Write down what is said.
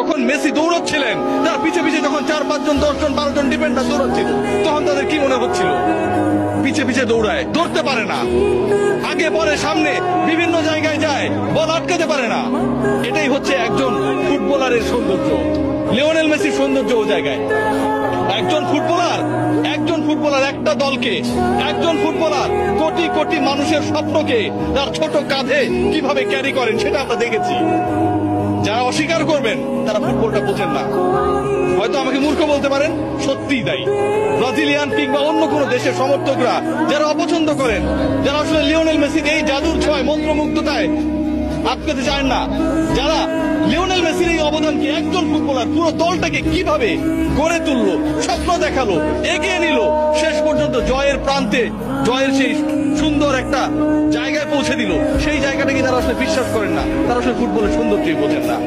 যখন মেসি দৌড়চ্ছিলেন, তার পিছে পিছে যখন 4-5 জন 10 জন 12 জন ডিফেন্ডার দৌড়চ্ছিল, তখন তাদের কি মনে হচ্ছিল? পিছে পিছে দৌড়ায়, ধরতে পারে না, আগে পরে সামনে বিভিন্ন জায়গায় যায়, বল আটকাতে পারে না। এটাই হচ্ছে একজন ফুটবলারের সৌন্দর্য। লিওনেল মেসির সৌন্দর্য ও জায়গায়। একজন ফুটবলার একটা দলকে, একজন ফুটবলার কোটি কোটি মানুষের স্বপ্নকে তার ছোট কাঁধে কিভাবে ক্যারি করেন সেটা আমরা দেখেছি। যারা অস্বীকার করবেন তারা ফুটবলটা বোঝেন না। হয়তো আমাকে মূর্খ বলতে পারেন, সত্যিই তাই। ব্রাজিলিয়ান কিংবা অন্য কোন দেশের সমর্থকরা যারা অপছন্দ করেন, যারা আসলে লিওনেল মেসির এই জাদুর ছোঁয়ায় মন্ত্রমুগ্ধতায় আটকাতে চান না, যারা লিওনেল মেসির এই অবদানকে, একজন ফুটবলার পুরো দলটাকে কিভাবে গড়ে তুললো, স্বপ্ন দেখালো, এগিয়ে নিল, শেষ পর্যন্ত জয়ের প্রান্তে, জয়ের সেই সুন্দর একটা জায়গায় পৌঁছে দিল, সেই জায়গাটাকে যারা আসলে বিশ্বাস করেন না, তারা আসলে ফুটবলের সৌন্দর্যই বোঝেন না।